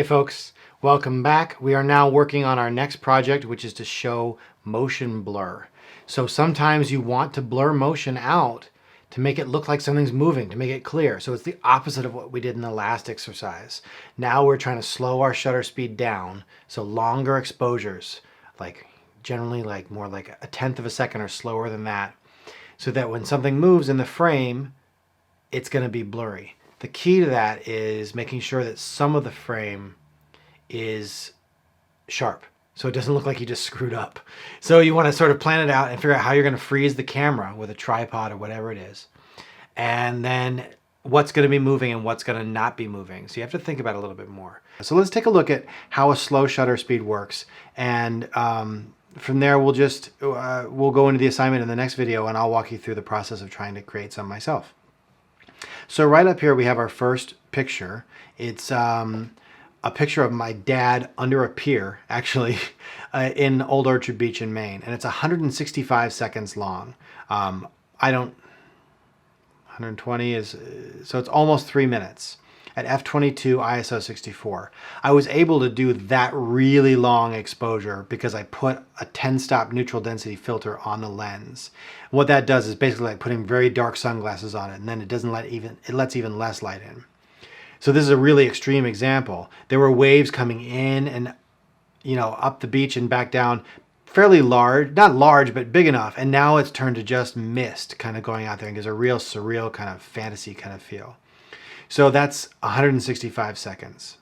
Hey folks, welcome back. We are now working on our next project, which is to show motion blur. So sometimes you want to blur motion out to make it look like something's moving, to make it clear. So it's the opposite of what we did in the last exercise. Now we're trying to slow our shutter speed down, so longer exposures, like generally like more like 1/10 of a second or slower than that, so that when something moves in the frame, it's going to be blurry. The key to that is making sure that some of the frame is sharp, so it doesn't look like you just screwed up. So you want to sort of plan it out and figure out how you're going to freeze the camera with a tripod or whatever it is. And then what's going to be moving and what's going to not be moving. So you have to think about it a little bit more. So let's take a look at how a slow shutter speed works. And from there, we'll go into the assignment in the next video, and I'll walk you through the process of trying to create some myself. So right up here, we have our first picture. It's a picture of my dad under a pier, actually, in Old Orchard Beach in Maine. And it's 165 seconds long. 120 is, so it's almost 3 minutes at f/22 ISO 64. I was able to do that really long exposure because I put a 10-stop neutral density filter on the lens. What that does is basically like putting very dark sunglasses on it, and then it lets even less light in. So this is a really extreme example. There were waves coming in and up the beach and back down, fairly large, not large, but big enough. And now it's turned to just mist kind of going out there and gives a real surreal kind of fantasy kind of feel. So that's 165 seconds.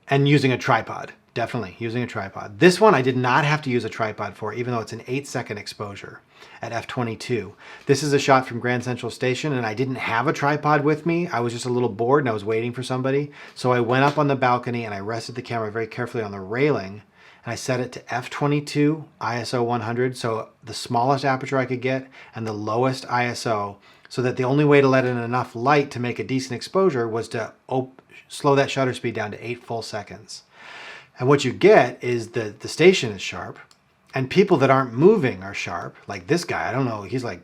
And using a tripod, definitely using a tripod. This one I did not have to use a tripod for, even though it's an 8-second exposure at f/22. This is a shot from Grand Central Station, and I didn't have a tripod with me. I was just a little bored and I was waiting for somebody. So I went up on the balcony and I rested the camera very carefully on the railing, and I set it to f/22 ISO 100, so the smallest aperture I could get and the lowest ISO, so that the only way to let in enough light to make a decent exposure was to slow that shutter speed down to 8 full seconds. And what you get is the station is sharp, and people that aren't moving are sharp. Like this guy, I don't know, he's like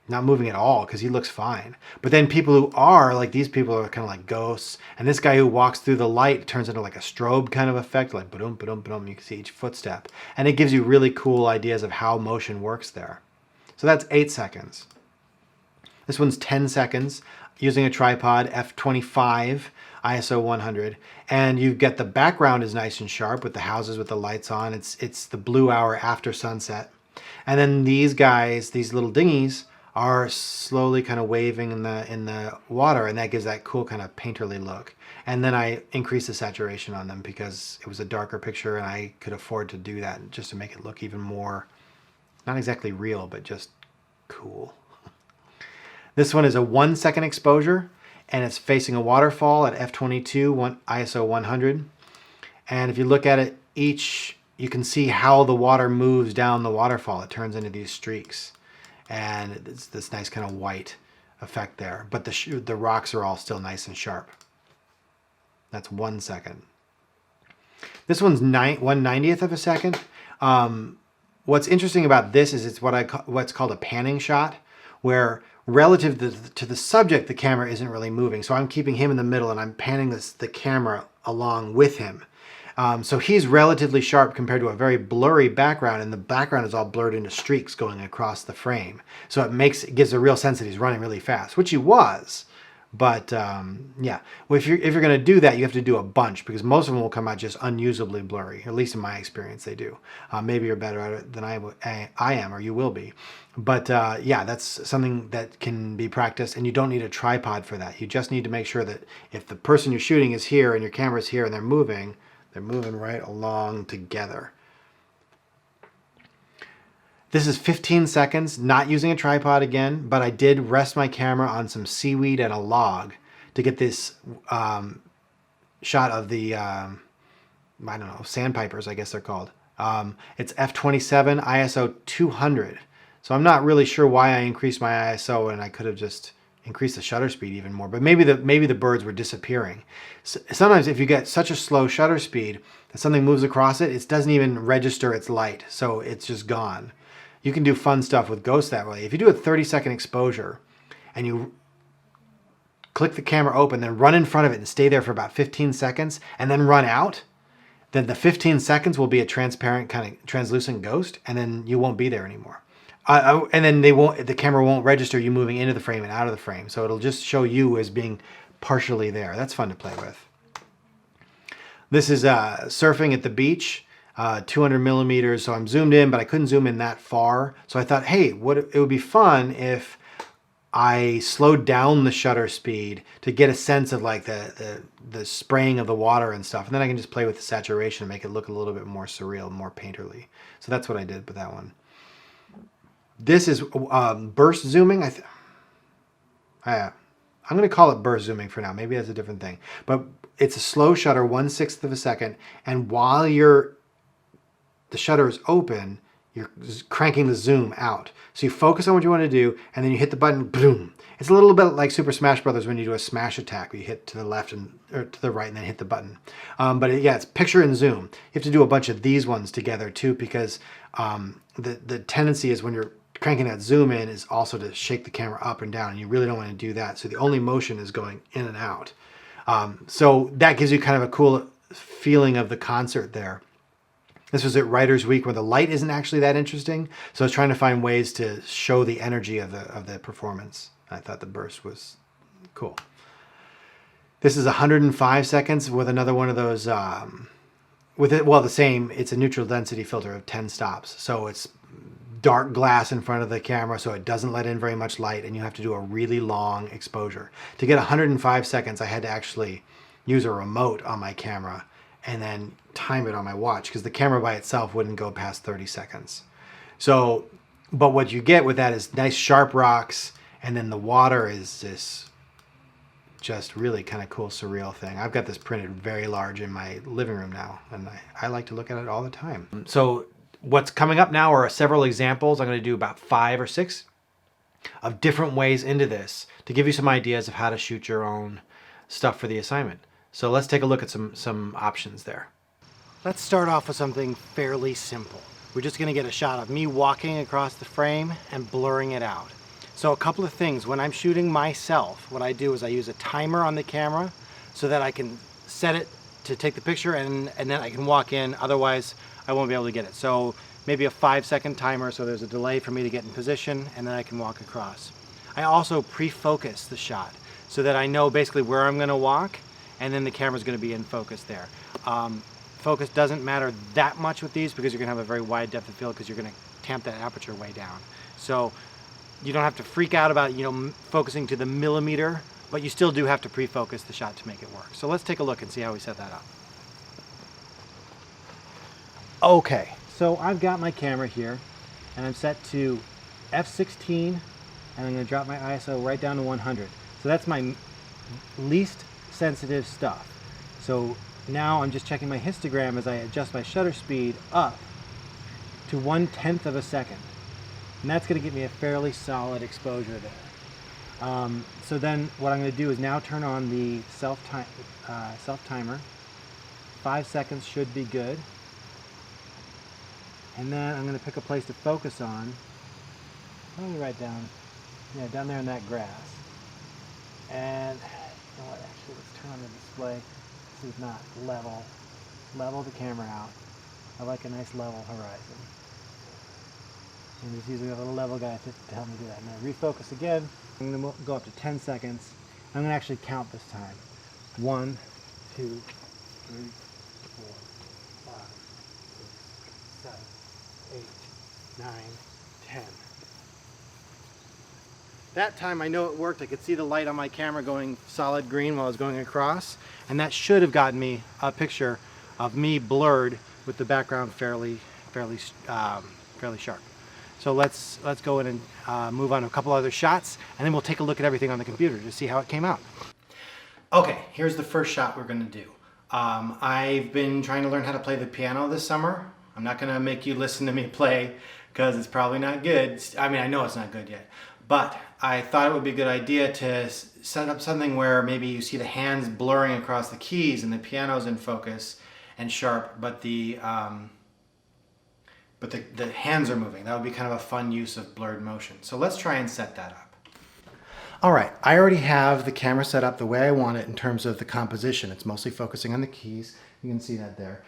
not moving at all because he looks fine. But then people who are, like these people, are kind of like ghosts. And this guy who walks through the light turns into like a strobe kind of effect, like ba-dum, ba-dum, ba-dum. You can see each footstep. And it gives you really cool ideas of how motion works there. So that's 8 seconds. This one's 10 seconds using a tripod, f/25 ISO 100. And you get the background is nice and sharp with the houses with the lights on. It's the blue hour after sunset. And then these guys, these little dinghies, are slowly kind of waving in the water, and that gives that cool kind of painterly look. And then I increased the saturation on them because it was a darker picture and I could afford to do that just to make it look even more, not exactly real, but just cool. This one is a 1-second exposure, and it's facing a waterfall at f/22 ISO 100. And if you look at it, you can see how the water moves down the waterfall. It turns into these streaks, and it's this nice kind of white effect there. But the rocks are all still nice and sharp. That's 1 second. This one's 1/90th of a second. What's interesting about this is it's what's called a panning shot, where relative to the subject, the camera isn't really moving. So I'm keeping him in the middle and I'm panning the camera along with him. So he's relatively sharp compared to a very blurry background, and the background is all blurred into streaks going across the frame. So it gives a real sense that he's running really fast, which he was. But yeah, well, if you're going to do that, you have to do a bunch, because most of them will come out just unusably blurry. At least in my experience, they do. Maybe you're better at it than I am, or you will be. But yeah, that's something that can be practiced, and you don't need a tripod for that. You just need to make sure that if the person you're shooting is here and your camera's here and they're moving right along together. This is 15 seconds, not using a tripod again, but I did rest my camera on some seaweed and a log to get this shot of the, I don't know, sandpipers, I guess they're called. It's f/27 ISO 200. So I'm not really sure why I increased my ISO, and I could have just increased the shutter speed even more, but maybe the birds were disappearing. So sometimes if you get such a slow shutter speed that something moves across it, it doesn't even register its light, so it's just gone. You can do fun stuff with ghosts that way. If you do a 30-second exposure and you click the camera open, then run in front of it and stay there for about 15 seconds and then run out, then the 15 seconds will be a transparent kind of translucent ghost, and then you won't be there anymore. And then the camera won't register you moving into the frame and out of the frame. So it'll just show you as being partially there. That's fun to play with. This is surfing at the beach, 200 millimeters. So I'm zoomed in, but I couldn't zoom in that far. So I thought, hey, it would be fun if I slowed down the shutter speed to get a sense of like the spraying of the water and stuff. And then I can just play with the saturation and make it look a little bit more surreal, more painterly. So that's what I did with that one. This is burst zooming. I'm going to call it burst zooming for now. Maybe that's a different thing. But it's a slow shutter, 1/6 of a second. And while the shutter is open, you're cranking the zoom out. So you focus on what you want to do, and then you hit the button, boom. It's a little bit like Super Smash Brothers when you do a smash attack, where you hit to the left or to the right and then hit the button. But it's picture and zoom. You have to do a bunch of these ones together too, because the tendency is when you're cranking that zoom in is also to shake the camera up and down, and you really don't want to do that. So the only motion is going in and out. So that gives you kind of a cool feeling of the concert there. This was at Writers Week where the light isn't actually that interesting. So I was trying to find ways to show the energy of the performance. I thought the burst was cool. This is 105 seconds with another one of those, the same, it's a neutral density filter of 10 stops. So it's dark glass in front of the camera so it doesn't let in very much light, and you have to do a really long exposure. To get 105 seconds, I had to actually use a remote on my camera and then time it on my watch, because the camera by itself wouldn't go past 30 seconds. So, but what you get with that is nice sharp rocks, and then the water is this just really kind of cool, surreal thing. I've got this printed very large in my living room now, and I like to look at it all the time. So what's coming up now are several examples. I'm going to do about 5 or 6 of different ways into this to give you some ideas of how to shoot your own stuff for the assignment. So let's take a look at some options there. Let's start off with something fairly simple. We're just going to get a shot of me walking across the frame and blurring it out. So a couple of things. When I'm shooting myself, what I do is I use a timer on the camera so that I can set it to take the picture, and then I can walk in. Otherwise, I won't be able to get it. So maybe a 5-second timer so there's a delay for me to get in position, and then I can walk across. I also pre-focus the shot so that I know basically where I'm going to walk, and then the camera's going to be in focus there. Focus doesn't matter that much with these because you're going to have a very wide depth of field because you're going to tamp that aperture way down. So you don't have to freak out about focusing to the millimeter, but you still do have to pre-focus the shot to make it work. So let's take a look and see how we set that up. Okay, so I've got my camera here, and I'm set to f/16, and I'm going to drop my ISO right down to 100. So that's my least sensitive stuff. So now I'm just checking my histogram as I adjust my shutter speed up to 1/10 of a second. And that's going to give me a fairly solid exposure there. So then what I'm going to do is now turn on the self-timer. 5 seconds should be good. And then I'm going to pick a place to focus on. Let me write down, down there in that grass. And you know what, actually let's turn on the display. This is not level. Level the camera out. I like a nice level horizon. I'm just using a little level guy to help me do that. And then refocus again. I'm going to go up to 10 seconds. I'm going to actually count this time. 1, 2, 3, 4, 5, 6, 7, 8, 9, 10. That time I know it worked. I could see the light on my camera going solid green while I was going across, and that should have gotten me a picture of me blurred with the background fairly sharp. So let's go in and move on to a couple other shots, and then we'll take a look at everything on the computer to see how it came out. Okay, here's the first shot we're going to do. I've been trying to learn how to play the piano this summer. I'm not going to make you listen to me play because it's probably not good. I mean, I know it's not good yet. But I thought it would be a good idea to set up something where maybe you see the hands blurring across the keys and the piano's in focus and sharp, but the hands are moving. That would be kind of a fun use of blurred motion. So let's try and set that up. All right, I already have the camera set up the way I want it in terms of the composition. It's mostly focusing on the keys. You can see that there.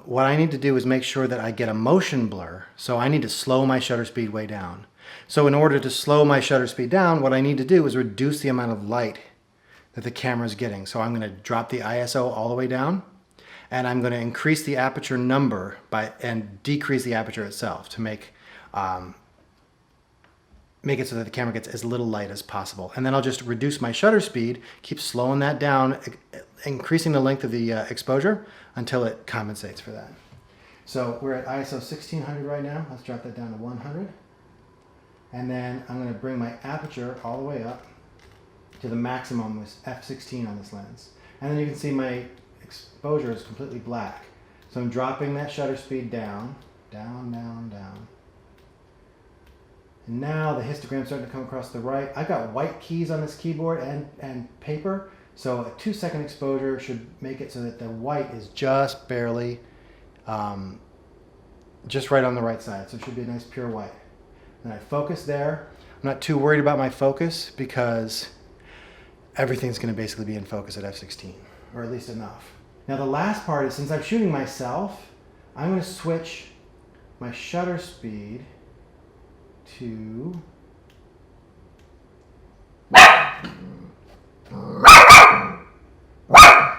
What I need to do is make sure that I get a motion blur. So I need to slow my shutter speed way down. So in order to slow my shutter speed down, what I need to do is reduce the amount of light that the camera is getting. So I'm going to drop the ISO all the way down, and I'm going to increase the aperture number and decrease the aperture itself to make it so that the camera gets as little light as possible. And then I'll just reduce my shutter speed, keep slowing that down, increasing the length of the exposure until it compensates for that. So we're at ISO 1600 right now. Let's drop that down to 100. And then I'm going to bring my aperture all the way up to the maximum was f16 on this lens. And then you can see my exposure is completely black. So I'm dropping that shutter speed down, down, down, down. And now the histogram's starting to come across the right. I've got white keys on this keyboard and paper, so a 2-second exposure should make it so that the white is just barely, just right on the right side. So it should be a nice pure white. And I focus there. I'm not too worried about my focus because everything's going to basically be in focus at f16, or at least enough. Now the last part is, since I'm shooting myself, I'm going to switch my shutter speed to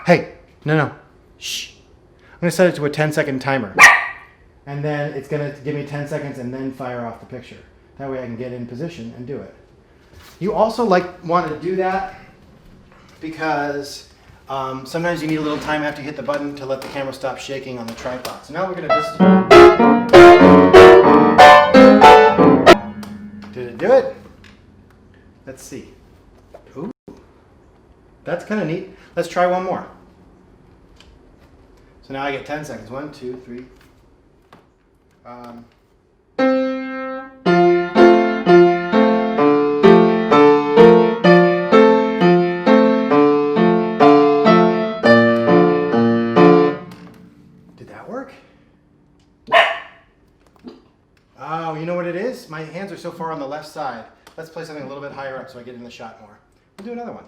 hey, no, shh. I'm going to set it to a 10-second timer, and then it's going to give me 10 seconds and then fire off the picture. That way I can get in position and do it. You also want to do that because sometimes you need a little time after you hit the button to let the camera stop shaking on the tripod. So now we're going to Did it do it? Let's see. Ooh, that's kind of neat. Let's try one more. So now I get 10 seconds. 1, 2, 3. Did that work? Oh, you know what it is? My hands are so far on the left side. Let's play something a little bit higher up so I get in the shot more. We'll do another one.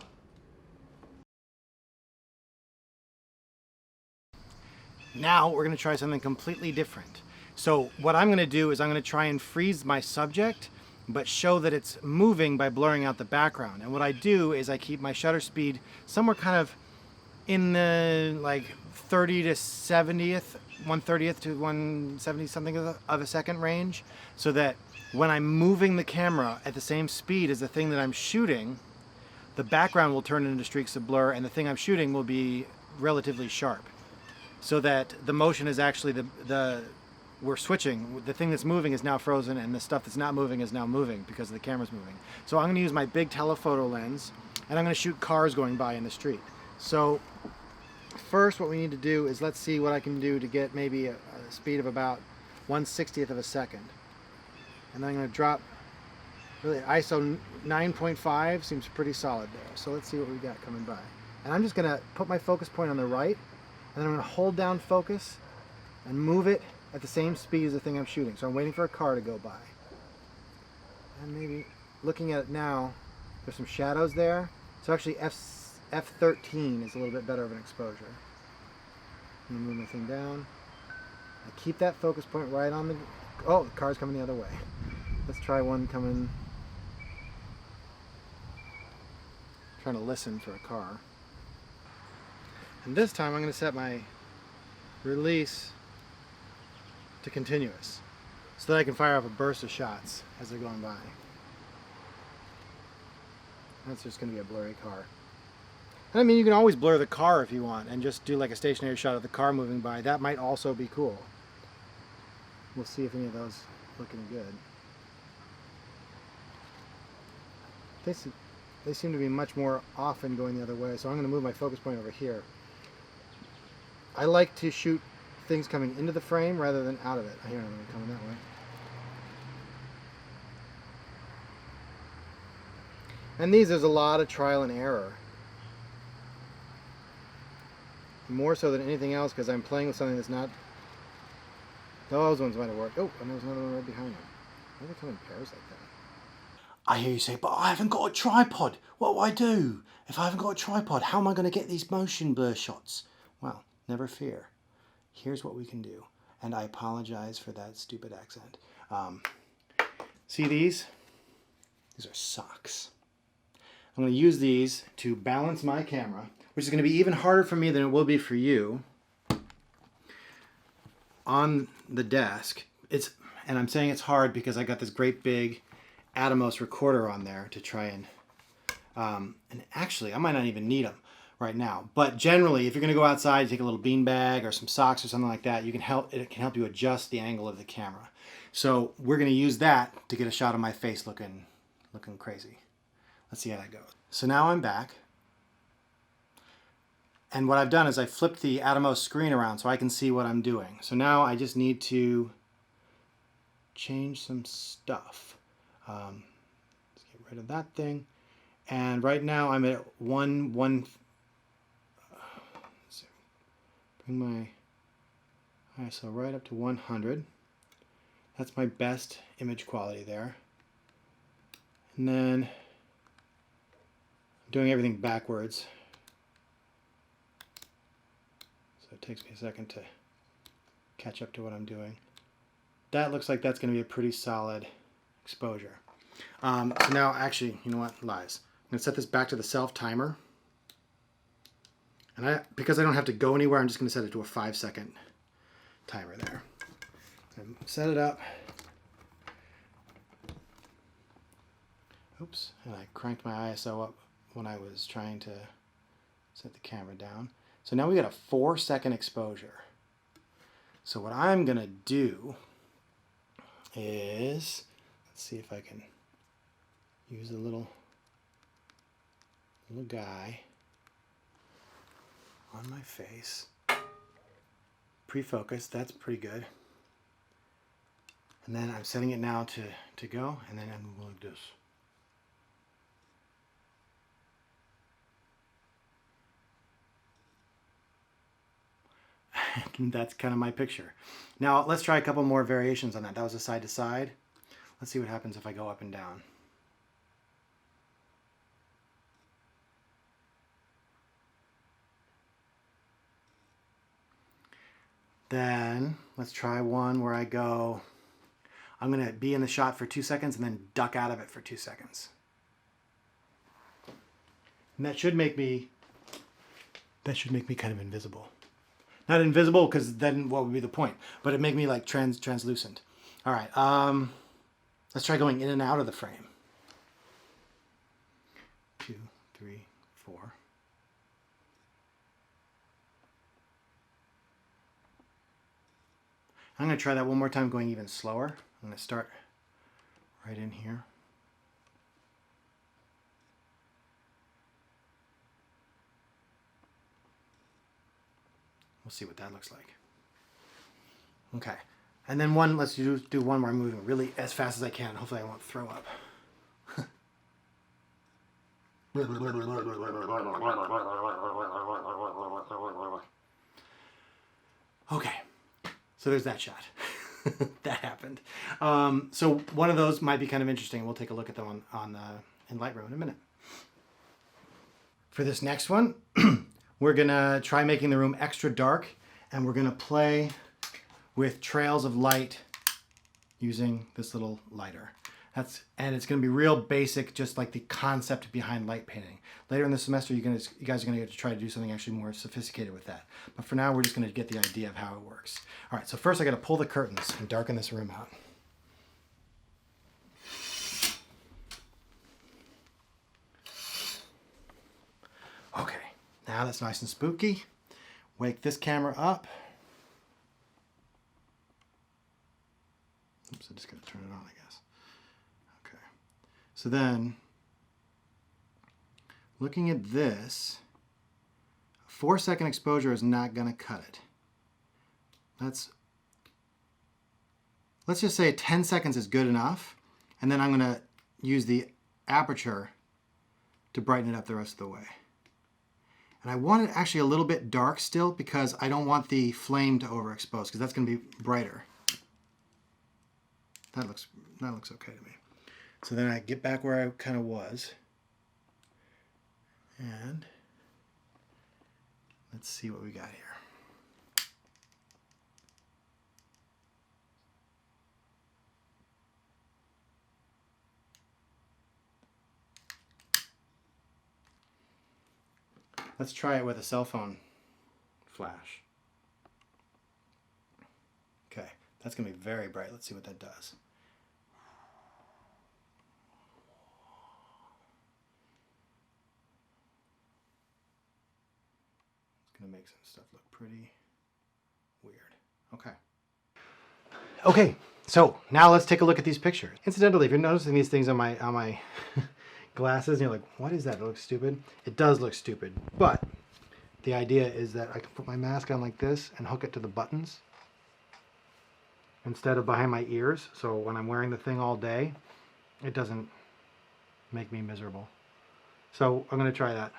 Now we're going to try something completely different. So what I'm going to do is I'm going to try and freeze my subject, but show that it's moving by blurring out the background. And what I do is I keep my shutter speed somewhere kind of in the like 30 to 70th, 1/30th to 170 something of a second range, so that when I'm moving the camera at the same speed as the thing that I'm shooting, the background will turn into streaks of blur and the thing I'm shooting will be relatively sharp. So that the motion is actually we're switching. The thing that's moving is now frozen and the stuff that's not moving is now moving because the camera's moving. So I'm going to use my big telephoto lens and I'm going to shoot cars going by in the street. So first what we need to do is let's see what I can do to get maybe a speed of about 1/60th of a second. And then I'm going to drop, really ISO 9.5 seems pretty solid there. So let's see what we got coming by. And I'm just going to put my focus point on the right, and then I'm going to hold down focus and move it at the same speed as the thing I'm shooting. So I'm waiting for a car to go by. And maybe looking at it now, there's some shadows there. So actually F13 is a little bit better of an exposure. I'm going to move my thing down. I keep that focus point right on the... Oh, the car's coming the other way. Let's try one coming... Trying to listen for a car. And this time I'm going to set my release to continuous so that I can fire off a burst of shots as they're going by. That's just going to be a blurry car. And I mean, you can always blur the car if you want and just do like a stationary shot of the car moving by. That might also be cool. We'll see if any of those looking good. They seem to be much more often going the other way, so I'm going to move my focus point over here. I like to shoot things coming into the frame rather than out of it. I hear them coming that way. And these, there's a lot of trial and error. More so than anything else because I'm playing with something that's not... Those ones might have worked. Oh, and there's another one right behind them. Why do they come in pairs like that? I hear you say, but I haven't got a tripod. What do I do? If I haven't got a tripod, how am I going to get these motion blur shots? Well, never fear. Here's what we can do. And I apologize for that stupid accent. See these? These are socks. I'm going to use these to balance my camera, which is going to be even harder for me than it will be for you, on the desk. And I'm saying it's hard because I got this great big Atomos recorder on there to try and actually I might not even need them right now. But generally, if you're going to go outside, you take a little bean bag or some socks or something like that, it can help you adjust the angle of the camera. So we're going to use that to get a shot of my face looking crazy. Let's see how that goes. So now I'm back. And what I've done is I flipped the Atomos screen around so I can see what I'm doing. So now I just need to change some stuff. Let's get rid of that thing. And right now I'm at bring my ISO right up to 100. That's my best image quality there. And then I'm doing everything backwards. So it takes me a second to catch up to what I'm doing. That looks like that's going to be a pretty solid exposure. So now, actually, you know what? Lies. I'm going to set this back to the self timer. And because I don't have to go anywhere, I'm just going to set it to a 5-second timer there. And set it up. Oops. And I cranked my ISO up when I was trying to set the camera down. So now we got a 4-second exposure. So what I'm going to do is, let's see if I can use the little guy on my face. Pre-focus, that's pretty good. And then I'm setting it now to go, and then I'm going like this. That's kind of my picture. Now let's try a couple more variations on that. That was a side to side. Let's see what happens if I go up and down. Then let's try one where I go, I'm going to be in the shot for 2 seconds and then duck out of it for 2 seconds. And that should make me kind of invisible. Not invisible, because then what would be the point? But it make me like translucent. All right, let's try going in and out of the frame. 2, 3, 4. I'm going to try that one more time, going even slower. I'm going to start right in here. We'll see what that looks like. Okay. And then let's do one where I'm moving really as fast as I can. Hopefully I won't throw up. Okay. So there's that shot. That happened. So one of those might be kind of interesting. We'll take a look at them in Lightroom in a minute. For this next one, we're going to try making the room extra dark, and we're going to play with trails of light using this little lighter. And it's going to be real basic, just like the concept behind light painting. Later in the semester, you guys are going to get to try to do something actually more sophisticated with that. But for now, we're just going to get the idea of how it works. All right, so first I got to pull the curtains and darken this room out. Okay, now that's nice and spooky. Wake this camera up. Oops, I just got to turn it on, I guess. Okay, so then, looking at this, a 4-second exposure is not going to cut it. Let's just say 10 seconds is good enough, and then I'm going to use the aperture to brighten it up the rest of the way. And I want it actually a little bit dark still, because I don't want the flame to overexpose, because that's going to be brighter. That looks okay to me. So then I get back where I kind of was. And let's see what we got here. Let's try it with a cell phone flash. Okay, that's gonna be very bright. Let's see what that does. It's gonna make some stuff look pretty weird. Okay. Okay, so now let's take a look at these pictures. Incidentally, if you're noticing these things on my glasses and you're like, what is that? It looks stupid. It does look stupid, but the idea is that I can put my mask on like this and hook it to the buttons instead of behind my ears. So when I'm wearing the thing all day, it doesn't make me miserable. So I'm going to try that.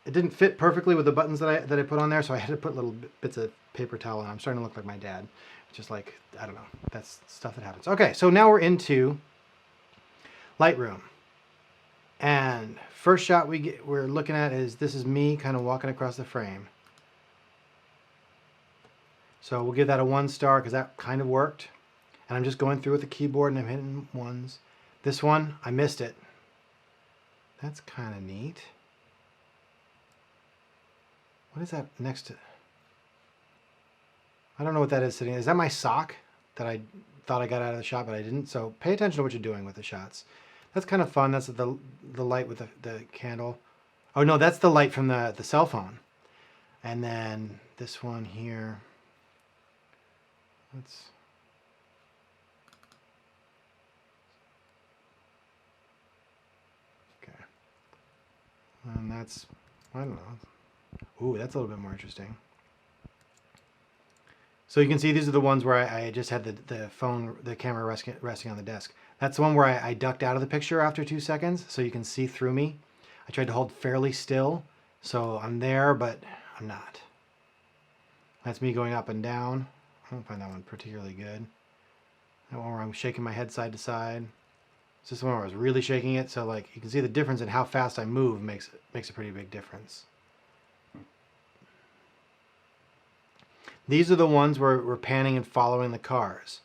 It didn't fit perfectly with the buttons that I put on there, so I had to put little bits of paper towel on. I'm starting to look like my dad. Just like, I don't know, that's stuff that happens. Okay, so now we're into Lightroom. And first shot we're looking at is, this is me kind of walking across the frame. So we'll give that a 1 star because that kind of worked. And I'm just going through with the keyboard and I'm hitting ones. This one, I missed it. That's kind of neat. What is that next to? I don't know what that is sitting. Is that my sock that I thought I got out of the shot, but I didn't? So pay attention to what you're doing with the shots. That's kind of fun. That's the light with the candle. Oh no, that's the light from the cell phone. And then this one here. Let's. Okay. And that's, I don't know. Ooh, that's a little bit more interesting. So you can see these are the ones where I just had the camera resting on the desk. That's the one where I ducked out of the picture after 2 seconds, so you can see through me. I tried to hold fairly still, so I'm there, but I'm not. That's me going up and down. I don't find that one particularly good. That one where I'm shaking my head side to side. It's just the one where I was really shaking it, so like you can see the difference in how fast I move makes a pretty big difference. These are the ones where we're panning and following the cars.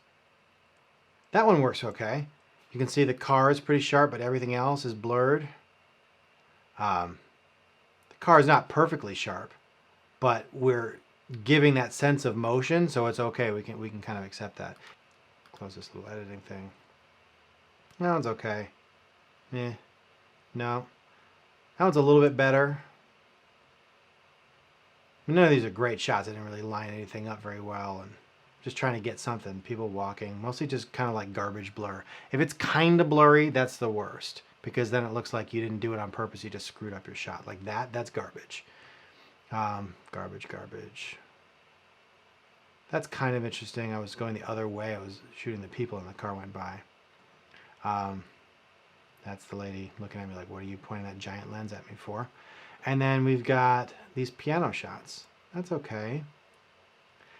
That one works okay. You can see the car is pretty sharp, but everything else is blurred. The car is not perfectly sharp, but we're giving that sense of motion, so it's okay. We can kind of accept that. Close this little editing thing. That one's okay. No. That one's a little bit better. None of these are great shots. I didn't really line anything up very well, and just trying to get something. People walking, mostly just kind of like garbage blur. If it's kind of blurry, that's the worst, because then it looks like you didn't do it on purpose. You just screwed up your shot. Like that's garbage. Garbage. That's kind of interesting. I was going the other way. I was shooting the people and the car went by. That's the lady looking at me like, what are you pointing that giant lens at me for? And then we've got these piano shots. That's okay.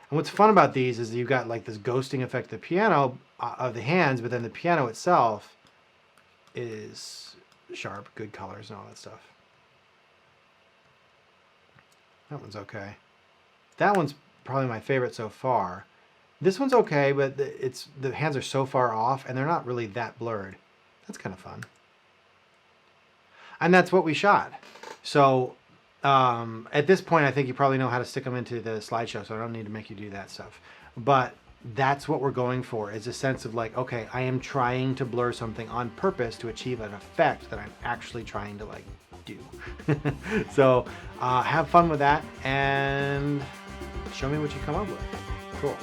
And what's fun about these is you've got like this ghosting effect of the piano, of the hands, but then the piano itself is sharp, good colors and all that stuff. That one's okay. That one's probably my favorite so far. This one's okay, but the hands are so far off and they're not really that blurred. That's kind of fun. And that's what we shot. So at this point, I think you probably know how to stick them into the slideshow, so I don't need to make you do that stuff. But that's what we're going for, is a sense of like, okay, I am trying to blur something on purpose to achieve an effect that I'm actually trying to like do. So have fun with that and show me what you come up with. Cool.